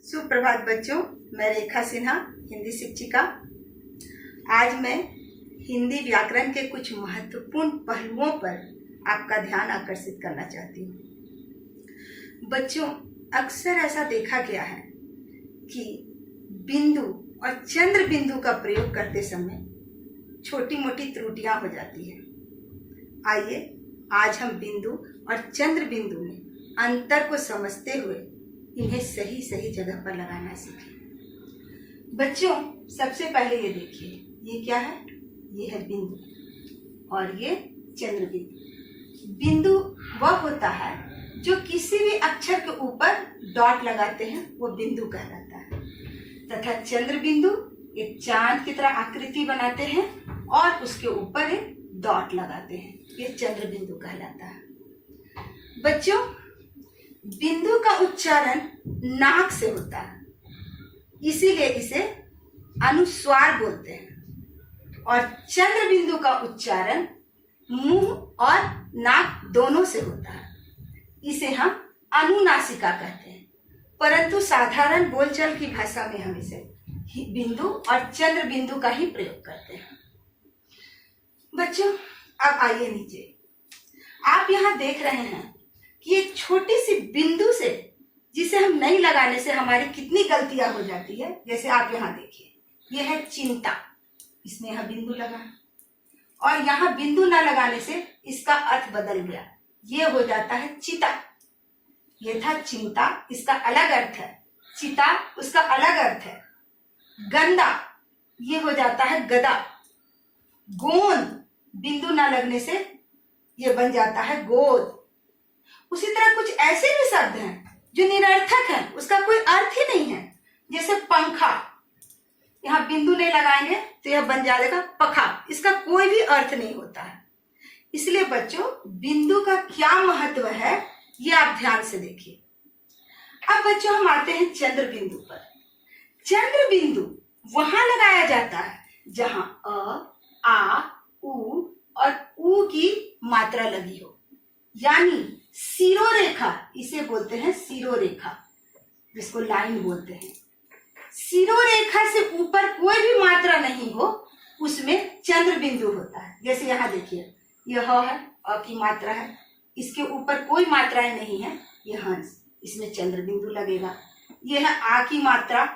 सुप्रभात बच्चों, मैं रेखा सिन्हा, हिंदी शिक्षिका। आज मैं हिंदी व्याकरण के कुछ महत्वपूर्ण पहलुओं पर आपका ध्यान आकर्षित करना चाहती हूँ। बच्चों, अक्सर ऐसा देखा गया है कि बिंदु और चंद्र बिंदु का प्रयोग करते समय छोटी मोटी त्रुटियां हो जाती हैं। आइए आज हम बिंदु और चंद्र बिंदु में अंतर को समझते हुए इन्हें सही सही जगह पर लगाना सीखें। बच्चों, सबसे पहले ये देखिए, ये क्या है? ये है बिंदु और ये चंद्र बिंदु। बिंदु वह होता है जो किसी भी अक्षर के ऊपर डॉट लगाते हैं, वो बिंदु कहलाता है। तथा चंद्र बिंदु एक चांद की तरह आकृति बनाते हैं और उसके ऊपर एक डॉट लगाते हैं, ये चंद्र बिंदु कहलाता है। बच्चों, बिंदु का उच्चारण नाक से होता है, इसीलिए इसे अनुस्वार बोलते हैं। और चंद्र बिंदु का उच्चारण मुंह और नाक दोनों से होता है, इसे हम अनुनासिका कहते हैं। परंतु साधारण बोलचाल की भाषा में हम इसे बिंदु और चंद्र बिंदु का ही प्रयोग करते हैं। बच्चों, अब आइए नीचे। आप यहाँ देख रहे हैं कि एक छोटी सी बिंदु से, जिसे हम नहीं लगाने से हमारी कितनी गलतियां हो जाती है। जैसे आप यहाँ देखिए, यह है चिंता, इसमें यहाँ बिंदु लगा और यहाँ बिंदु ना लगाने से इसका अर्थ बदल गया, ये हो जाता है चिता। ये था चिंता, इसका अलग अर्थ है। चिता, उसका अलग अर्थ है। गंदा, ये हो जाता है गदा। गोंद, बिंदु ना लगने से ये बन जाता है गोद। उसी तरह कुछ ऐसे भी शब्द हैं जो निरर्थक हैं, उसका कोई अर्थ ही नहीं है। जैसे पंखा, यहाँ बिंदु नहीं लगाएंगे तो यह बन जाएगा पखा, इसका कोई भी अर्थ नहीं होता है। इसलिए बच्चों, बिंदु का क्या महत्व है ये आप ध्यान से देखिए। अब बच्चों, हम आते हैं चंद्र बिंदु पर। चंद्र बिंदु वहां लगाया जाता है जहां अ, आ, उ और ऊ की मात्रा लगी हो, यानी सिरोरेखा, इसे बोलते हैं सिरोरेखा, जिसको लाइन बोलते हैं। सिरोरेखा से ऊपर कोई भी मात्रा नहीं हो, उसमें चंद्र बिंदु होता है। जैसे यहाँ देखिए, यह है, अ की मात्रा है, इसके ऊपर कोई मात्राएं नहीं है, यह हंस, इसमें चंद्र बिंदु लगेगा। यह है आ की मात्रा,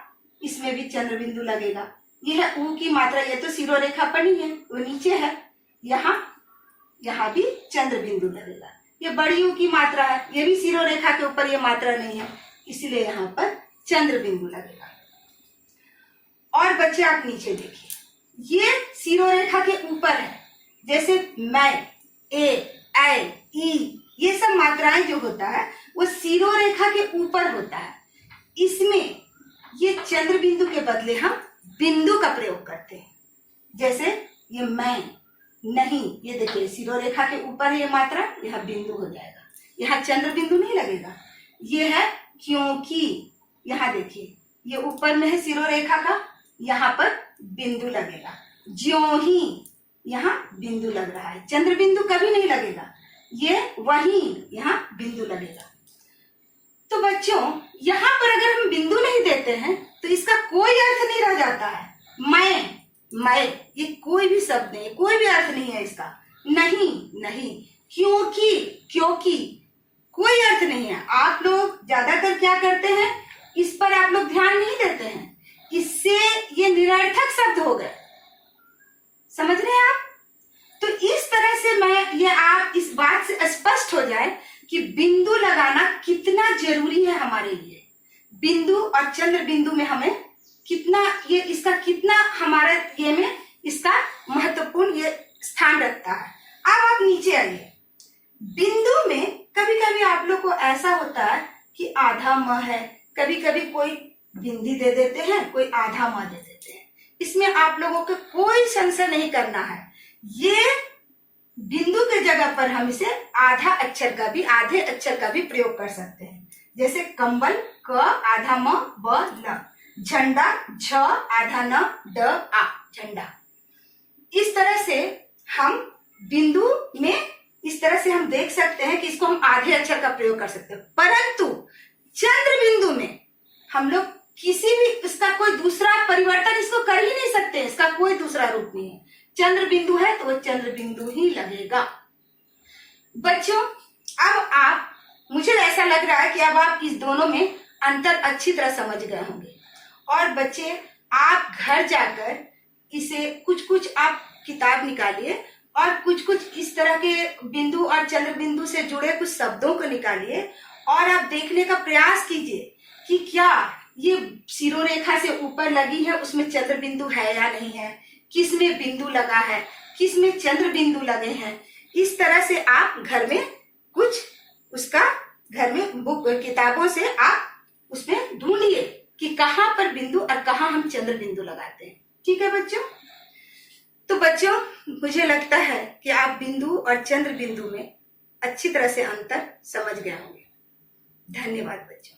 इसमें भी चंद्र बिंदु लगेगा। यह है ऊ की मात्रा, यह तो सिरोरेखा पर नहीं है, वो नीचे है, यहाँ भी चंद्र बिंदु लगेगा। ये बड़ी ऊ की मात्रा है, ये भी सिरोरेखा के ऊपर ये मात्रा नहीं है, इसलिए यहाँ पर चंद्र बिंदु लगेगा। और बच्चे आप नीचे देखिए, ये सिरोरेखा के ऊपर है। जैसे मैं, ए, ऐ, ई, ये सब मात्राएं जो होता है वो सिरोरेखा के ऊपर होता है। इसमें ये चंद्र बिंदु के बदले हम बिंदु का प्रयोग करते हैं। जैसे ये मैं, नहीं, ये देखिए सिरोरेखा के ऊपर है ये मात्रा, यह बिंदु हो जाएगा, यहाँ चंद्र बिंदु नहीं लगेगा। ये है क्योंकि, यहाँ देखिए ये ऊपर में है सिरोरेखा का, यहाँ पर बिंदु लगेगा। ज्यों ही, यहाँ बिंदु लग रहा है, चंद्र बिंदु कभी नहीं लगेगा, ये वहीं यहाँ बिंदु लगेगा। तो बच्चों, यहाँ पर अगर हम बिंदु नहीं देते हैं तो इसका कोई अर्थ नहीं रह जाता है। मैं, ये कोई भी शब्द नहीं, कोई भी अर्थ नहीं है इसका। नहीं, क्योंकि कोई अर्थ नहीं है। आप लोग ज्यादातर क्या करते हैं, इस पर आप लोग ध्यान नहीं देते हैं, इससे ये निरर्थक शब्द हो गए। समझ रहे हैं आप? तो इस तरह से आप इस बात से स्पष्ट हो जाए कि बिंदु लगाना कितना जरूरी है हमारे लिए। बिंदु और चंद्र बिंदु में हमें कितना, ये इसका कितना हमारे ये में इसका महत्वपूर्ण ये स्थान रखता है। अब आप नीचे आइए। बिंदु में कभी कभी आप लोग को ऐसा होता है कि आधा म है, कभी कभी कोई बिंदी दे देते हैं, कोई आधा म दे देते हैं। इसमें आप लोगों को कोई संशय नहीं करना है। ये बिंदु के जगह पर हम इसे आधे अक्षर का भी प्रयोग कर सकते हैं। जैसे कंबल, क आधा म, ब, ल। झंडा, झ आधा न, ड, आ, झंडा। इस तरह से हम बिंदु में इस तरह से हम देख सकते हैं कि इसको हम आधे अक्षर का प्रयोग कर सकते हैं। परंतु चंद्र बिंदु में हम लोग किसी भी इसका कोई दूसरा परिवर्तन इसको कर ही नहीं सकते, इसका कोई दूसरा रूप नहीं है। चंद्र बिंदु है तो वो चंद्र बिंदु ही लगेगा। बच्चों अब आप, मुझे ऐसा लग रहा है कि अब आप इस दोनों में अंतर अच्छी तरह समझ गए होंगे। और बच्चे आप घर जाकर इसे कुछ आप किताब निकालिए और कुछ इस तरह के बिंदु और चंद्र बिंदु से जुड़े कुछ शब्दों को निकालिए और आप देखने का प्रयास कीजिए कि क्या ये शिरो रेखा से ऊपर लगी है उसमें चंद्र बिंदु है या नहीं है, किस में बिंदु लगा है, किस में चंद्र बिंदु लगे हैं। इस तरह से आप घर में कुछ उसका घर में बुक किताबों से आप उसमें ढूंढिए कि कहाँ पर बिंदु और कहाँ हम चंद्र बिंदु लगाते हैं। ठीक है बच्चों? तो बच्चों मुझे लगता है कि आप बिंदु और चंद्र बिंदु में अच्छी तरह से अंतर समझ गए होंगे। धन्यवाद बच्चों।